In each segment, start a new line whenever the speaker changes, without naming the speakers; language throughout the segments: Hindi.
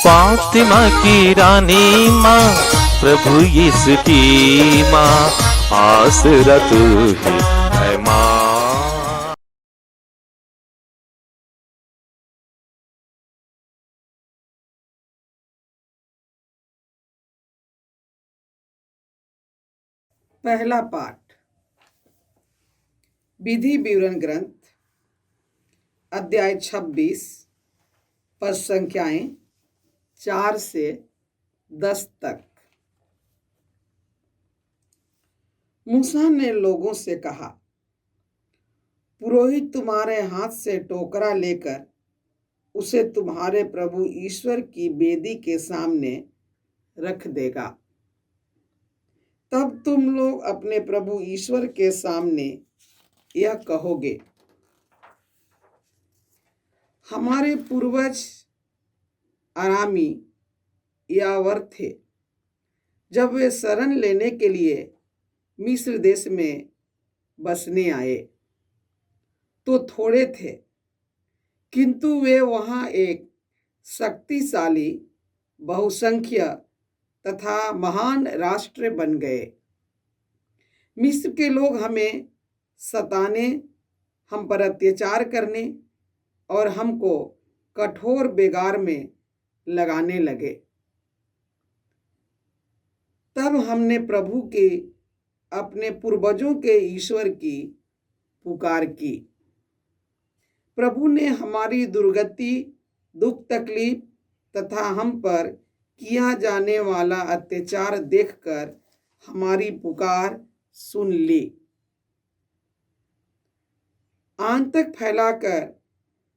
फातिमा की रानी माँ, प्रभु यीशु की माँ, आसरा तू ही है माँ।
पहला पाठ विधि विवरण ग्रंथ अध्याय 26 पद संख्याएं 4 से 10 तक। मूसा ने लोगों से कहा, पुरोहित तुम्हारे हाथ से टोकरा लेकर उसे तुम्हारे प्रभु ईश्वर की वेदी के सामने रख देगा। तब तुम लोग अपने प्रभु ईश्वर के सामने यह कहोगे, हमारे पूर्वज अरामी यावर थे। जब वे शरण लेने के लिए मिस्र देश में बसने आए तो थोड़े थे, किंतु वे वहाँ एक शक्तिशाली, बहुसंख्य तथा महान राष्ट्र बन गए। मिस्र के लोग हमें सताने, हम पर अत्याचार करने और हमको कठोर बेगार में लगाने लगे। तब हमने प्रभु के, अपने पूर्वजों के ईश्वर की पुकार की। प्रभु ने हमारी दुर्गति, दुख, तकलीफ तथा हम पर किया जाने वाला अत्याचार देखकर हमारी पुकार सुन ली। आंत तक फैलाकर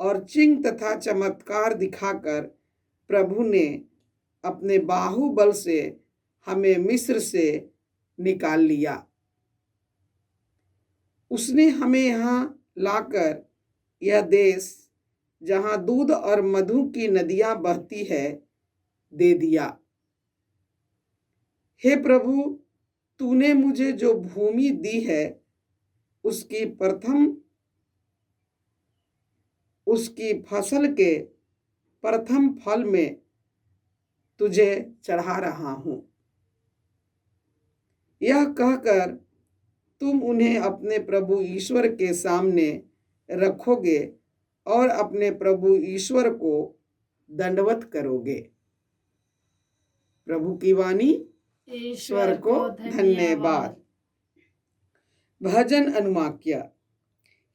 और चिन्ह तथा चमत्कार दिखाकर प्रभु ने अपने बाहुबल से हमें मिस्र से निकाल लिया। उसने हमें यहाँ लाकर यह देश, जहाँ दूध और मधु की नदियां बहती है, दे दिया। हे प्रभु, तूने मुझे जो भूमि दी है उसकी फसल के प्रथम फल में तुझे चढ़ा रहा हूँ। यह कहकर तुम उन्हें अपने प्रभु ईश्वर के सामने रखोगे और अपने प्रभु ईश्वर को दंडवत करोगे। प्रभु की वाणी। ईश्वर को धन्यवाद। भजन अनुवाक्य।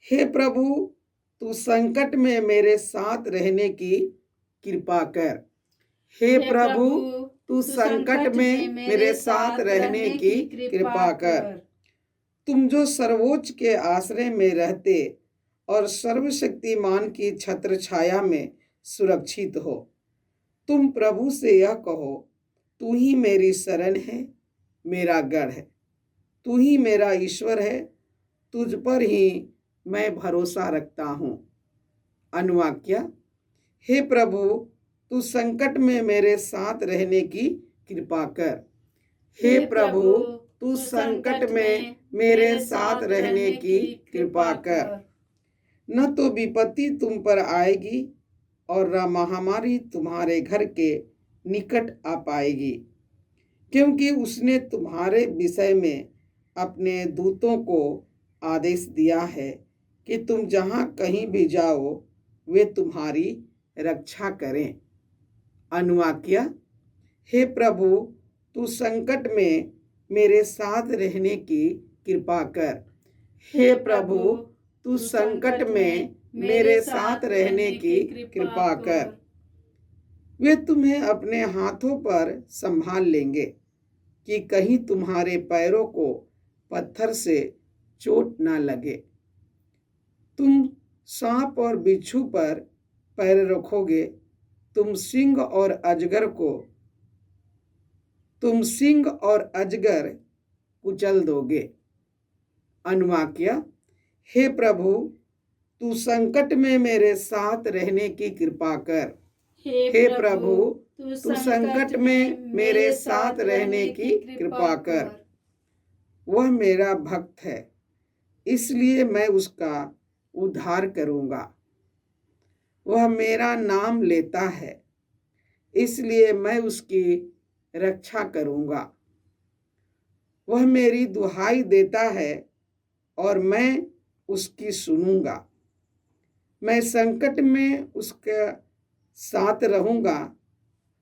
हे प्रभु, तू संकट में मेरे साथ रहने की कृपा कर। हे प्रभु, तू संकट में मेरे साथ रहने की कृपा कर। तुम जो सर्वोच्च के आश्रय में रहते और सर्वशक्तिमान की छत्र छाया में सुरक्षित हो, तुम प्रभु से यह कहो, तू ही मेरी शरण है, मेरा गढ़ है, तू ही मेरा ईश्वर है, तुझ पर ही मैं भरोसा रखता हूँ। अनुवाक्य। हे प्रभु, तू संकट में मेरे साथ रहने की कृपा कर। हे प्रभु, तू संकट में मेरे साथ रहने की कृपा कर। न तो विपत्ति तुम पर आएगी और न महामारी तुम्हारे घर के निकट आ पाएगी, क्योंकि उसने तुम्हारे विषय में अपने दूतों को आदेश दिया है कि तुम जहाँ कहीं भी जाओ वे तुम्हारी रक्षा करें। अनुवाक्य। हे प्रभु, तू संकट में मेरे साथ रहने की कृपा कर। हे प्रभु, तू संकट में मेरे साथ रहने की कृपा कर। वे तुम्हें अपने हाथों पर संभाल लेंगे कि कहीं तुम्हारे पैरों को पत्थर से चोट ना लगे। तुम सांप और बिच्छू पर पैर रखोगे, तुम सिंह और अजगर कुचल दोगे। अनुवाक्य। हे प्रभु, तू संकट में मेरे साथ रहने की कृपा कर। हे प्रभु, तू संकट में मेरे साथ रहने की कृपा कर। वह मेरा भक्त है, इसलिए मैं उसका उद्धार करूंगा। वह मेरा नाम लेता है, इसलिए मैं उसकी रक्षा करूँगा। वह मेरी दुहाई देता है और मैं उसकी सुनूंगा। मैं संकट में उसके साथ रहूंगा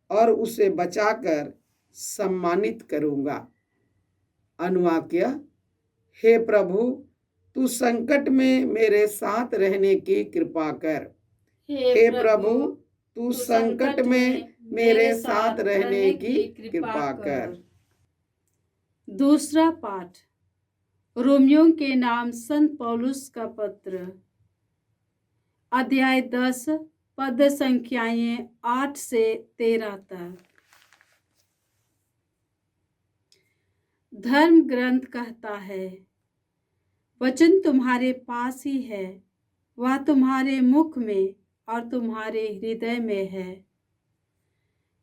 और उसे बचाकर सम्मानित करूंगा। अनुवाक्य: हे प्रभु, तू संकट में मेरे साथ रहने की कृपा कर। हे प्रभु, तू संकट में मेरे साथ रहने की कृपा कर।
दूसरा पाठ रोमियों के नाम संत पौलुस का पत्र, अध्याय 10, पद संख्याएं 8 से 13 तक। धर्म ग्रंथ कहता है, वचन तुम्हारे पास ही है, वह तुम्हारे मुख में और तुम्हारे हृदय में है।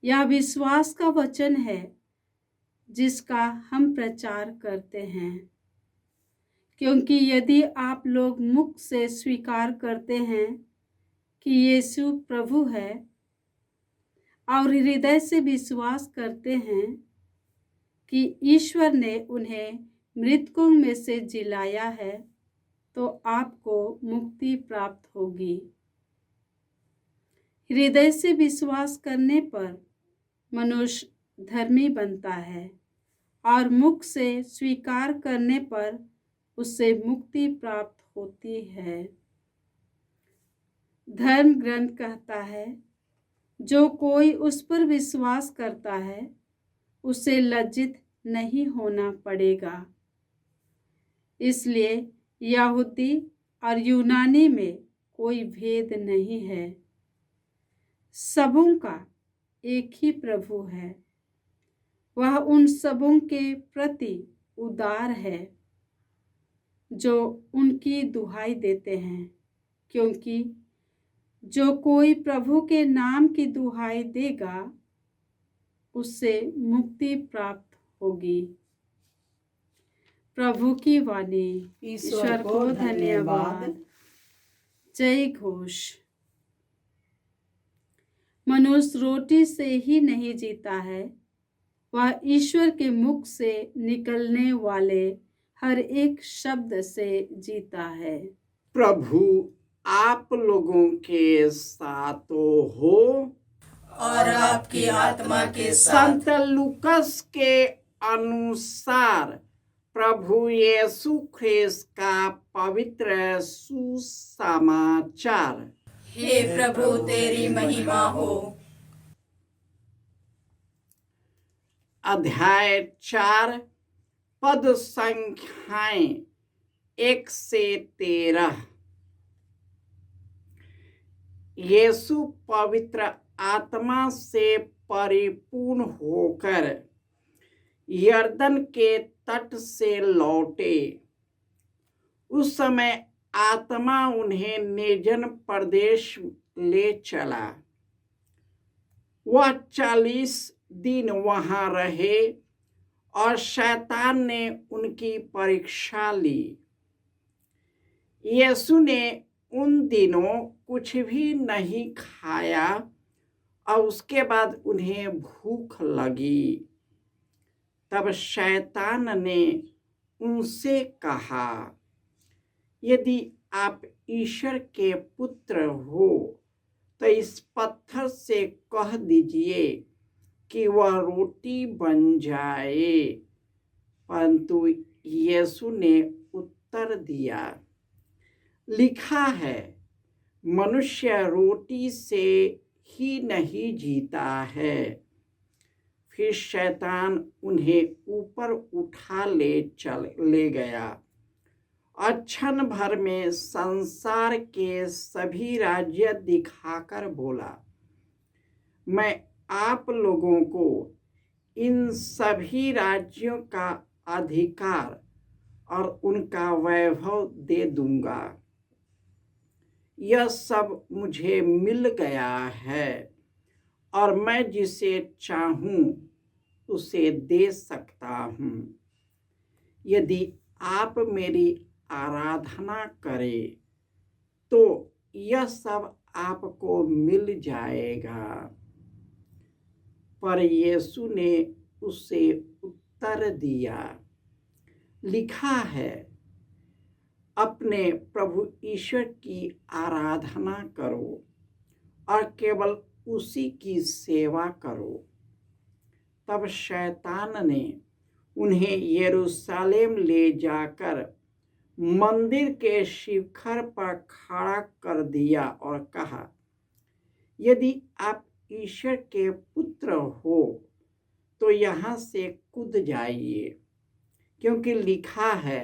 यह विश्वास का वचन है जिसका हम प्रचार करते हैं, क्योंकि यदि आप लोग मुख से स्वीकार करते हैं कि यीशु प्रभु है और हृदय से विश्वास करते हैं कि ईश्वर ने उन्हें मृतकों में से जिलाया है, तो आपको मुक्ति प्राप्त होगी। हृदय से विश्वास करने पर मनुष्य धर्मी बनता है और मुख से स्वीकार करने पर उससे मुक्ति प्राप्त होती है। धर्म ग्रंथ कहता है, जो कोई उस पर विश्वास करता है उसे लज्जित नहीं होना पड़ेगा। इसलिए यहूदी और यूनानी में कोई भेद नहीं है, सबों का एक ही प्रभु है। वह उन सबों के प्रति उदार है जो उनकी दुहाई देते हैं, क्योंकि जो कोई प्रभु के नाम की दुहाई देगा उससे मुक्ति प्राप्त होगी। प्रभु की वाणी। ईश्वर को धन्यवाद। जय घोष। मनुष्य रोटी से ही नहीं जीता है, वह ईश्वर के मुख से निकलने वाले हर एक शब्द से जीता है।
प्रभु आप लोगों के साथ हो
और आपकी आत्मा के साथ।
संत लूकस के अनुसार प्रभु यीशु ख्रिस्त का पवित्र सुसमाचार।
हे प्रभु तेरी महिमा हो।
अध्याय 4, पद संख्याएं 1 से 13। यीशु पवित्र आत्मा से परिपूर्ण होकर यरदन के तट से लौटे। उस समय आत्मा उन्हें निर्जन प्रदेश ले चला। वह 40 दिन वहां रहे और शैतान ने उनकी परीक्षा ली। यीशु ने उन दिनों कुछ भी नहीं खाया और उसके बाद उन्हें भूख लगी। तब शैतान ने उनसे कहा, यदि आप ईश्वर के पुत्र हो तो इस पत्थर से कह दीजिए कि वह रोटी बन जाए। परंतु यीशु ने उत्तर दिया, लिखा है, मनुष्य रोटी से ही नहीं जीता है। फिर शैतान उन्हें ऊपर उठा ले गया और क्षण भर में संसार के सभी राज्य दिखाकर बोला, मैं आप लोगों को इन सभी राज्यों का अधिकार और उनका वैभव दे दूंगा। यह सब मुझे मिल गया है और मैं जिसे चाहूं उसे दे सकता हूं। यदि आप मेरी आराधना करें तो यह सब आपको मिल जाएगा। पर यीशु ने उसे उत्तर दिया, लिखा है, अपने प्रभु ईश्वर की आराधना करो और केवल उसी की सेवा करो। तब शैतान ने उन्हें यरूशलेम ले जाकर मंदिर के शिखर पर खड़ा कर दिया और कहा, यदि आप ईश्वर के पुत्र हो तो यहाँ से कूद जाइए, क्योंकि लिखा है,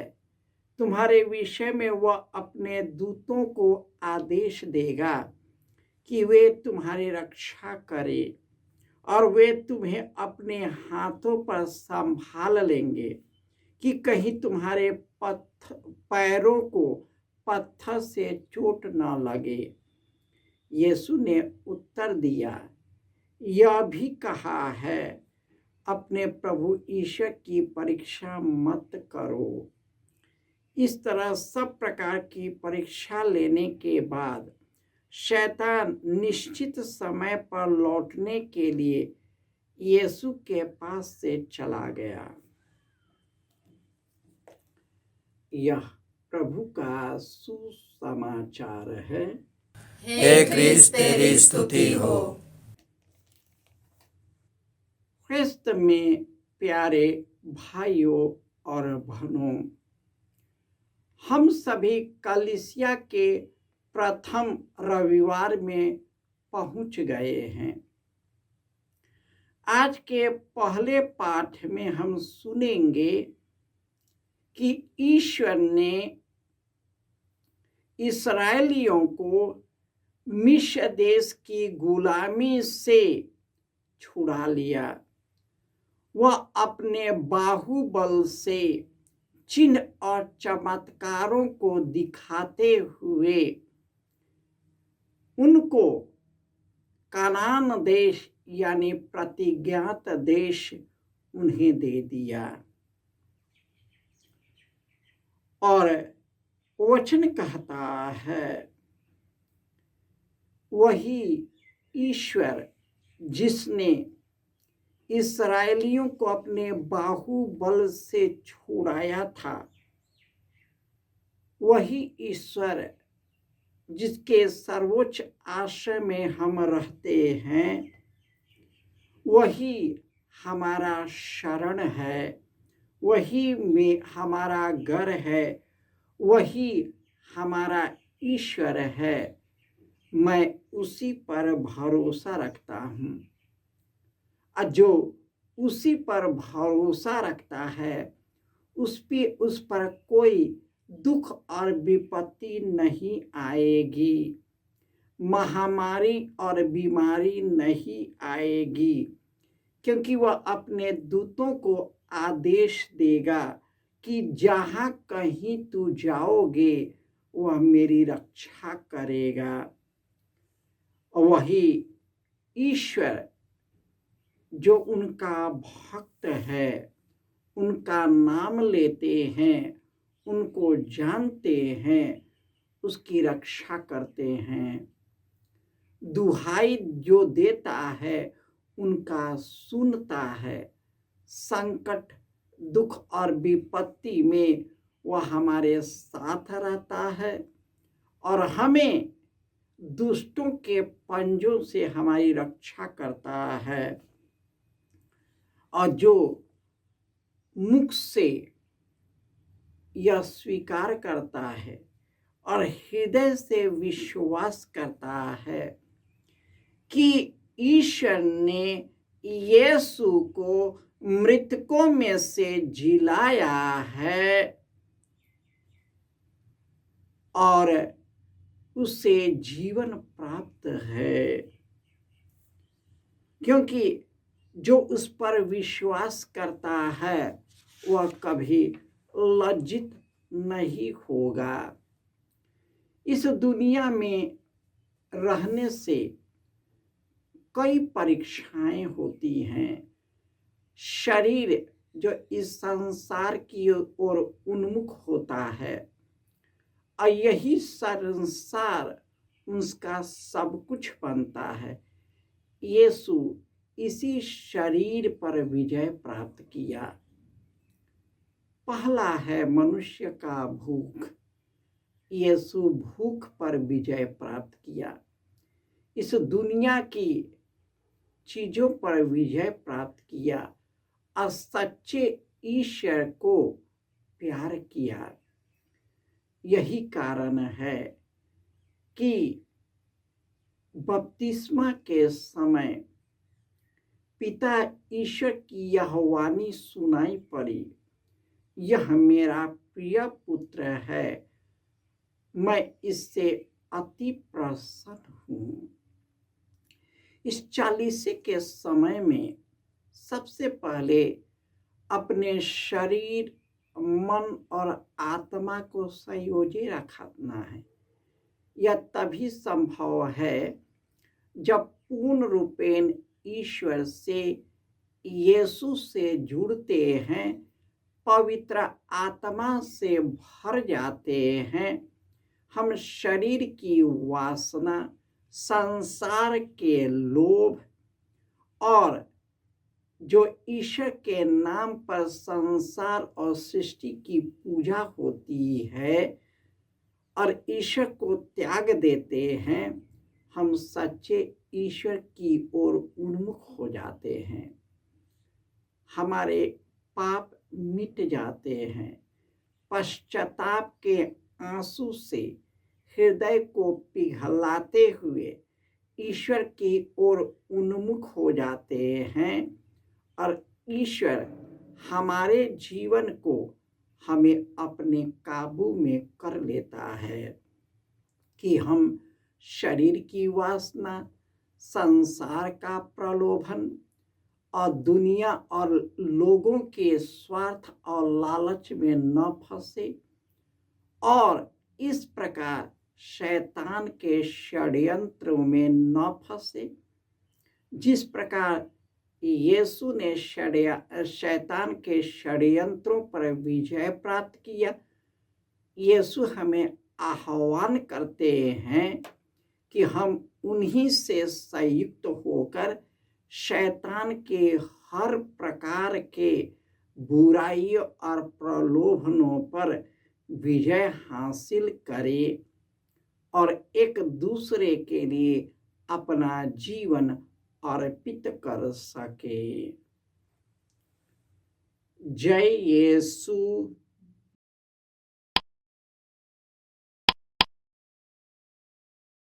तुम्हारे विषय में वह अपने दूतों को आदेश देगा कि वे तुम्हारी रक्षा करें और वे तुम्हें अपने हाथों पर संभाल लेंगे कि कहीं तुम्हारे पैरों को पत्थर से चोट न लगे। यीशु ने उत्तर दिया, यह भी कहा है, अपने प्रभु ईश्वर की परीक्षा मत करो। इस तरह सब प्रकार की परीक्षा लेने के बाद शैतान निश्चित समय पर लौटने के लिए यीशु के पास से चला गया। यह प्रभु का सुसमाचार है।
हे क्रिस्त तेरी स्तुति हो।
ख्रिस्त में प्यारे भाइयों और बहनों, हम सभी कलीसिया के प्रथम रविवार में पहुंच गए हैं। आज के पहले पाठ में हम सुनेंगे कि ईश्वर ने इस्राएलियों को मिस्र देश की गुलामी से छुड़ा लिया। वह अपने बाहुबल से चिन्ह और चमत्कारों को दिखाते हुए उनको कनान देश यानी प्रतिज्ञात देश उन्हें दे दिया। और वचन कहता है, वही ईश्वर जिसने इस्राएलियों को अपने बाहुबल से छुड़ाया था, वही ईश्वर जिसके सर्वोच्च आश्रय में हम रहते हैं, वही हमारा शरण है, वही में हमारा घर है, वही हमारा ईश्वर है। मैं उसी पर भरोसा रखता हूँ। जो उसी पर भरोसा रखता है, उस पर कोई दुख और विपत्ति नहीं आएगी, महामारी और बीमारी नहीं आएगी, क्योंकि वह अपने दूतों को आदेश देगा कि जहाँ कहीं तू जाओगे वह मेरी रक्षा करेगा। वही ईश्वर जो उनका भक्त है, उनका नाम लेते हैं, उनको जानते हैं, उसकी रक्षा करते हैं। दुहाई जो देता है उनका सुनता है। संकट, दुख और विपत्ति में वह हमारे साथ रहता है और हमें दुष्टों के पंजों से हमारी रक्षा करता है। और जो मुख से यह स्वीकार करता है और हृदय से विश्वास करता है कि ईश्वर ने यीशु को मृतकों में से जिलाया है और उसे जीवन प्राप्त है, क्योंकि जो उस पर विश्वास करता है वह कभी लज्जित नहीं होगा। इस दुनिया में रहने से कई परीक्षाएं होती हैं। शरीर जो इस संसार की ओर उन्मुख होता है और यही संसार उसका सब कुछ बनता है। यीशु इसी शरीर पर विजय प्राप्त किया। पहला है मनुष्य का भूख। यीशु भूख पर विजय प्राप्त किया। इस दुनिया की चीजों पर विजय प्राप्त किया और सच्चे ईश्वर को प्यार किया। यही कारण है कि बपतिस्मा के समय पिता ईश्वर की यह वाणी सुनाई पड़ी, यह मेरा प्रिय पुत्र है, मैं इससे अति प्रसन्न हूँ। इस चालीसे के समय में सबसे पहले अपने शरीर, मन और आत्मा को संयोजे रखना है। यह तभी संभव है जब पूर्ण रूपेण ईश्वर से, यीशु से जुड़ते हैं, पवित्र आत्मा से भर जाते हैं। हम शरीर की वासना, संसार के लोभ और जो ईश्वर के नाम पर संसार और सृष्टि की पूजा होती है और ईश्वर को त्याग देते हैं, हम सच्चे ईश्वर की ओर उन्मुख हो जाते हैं। हमारे पाप मिट जाते हैं। पश्चाताप के आंसू से हृदय को पिघलाते हुए ईश्वर की ओर उन्मुख हो जाते हैं और ईश्वर हमारे जीवन को हमें अपने काबू में कर लेता है कि हम शरीर की वासना, संसार का प्रलोभन और दुनिया और लोगों के स्वार्थ और लालच में न फंसे और इस प्रकार शैतान के षड्यंत्रों में न फंसे। जिस प्रकार यीशु ने शैतान के षड्यंत्रों पर विजय प्राप्त किया, यीशु हमें आह्वान करते हैं कि हम उन्हीं से संयुक्त होकर शैतान के हर प्रकार के बुराइयों और प्रलोभनों पर विजय हासिल करें और एक दूसरे के लिए अपना जीवन अर्पित कर सके। जय यीशु।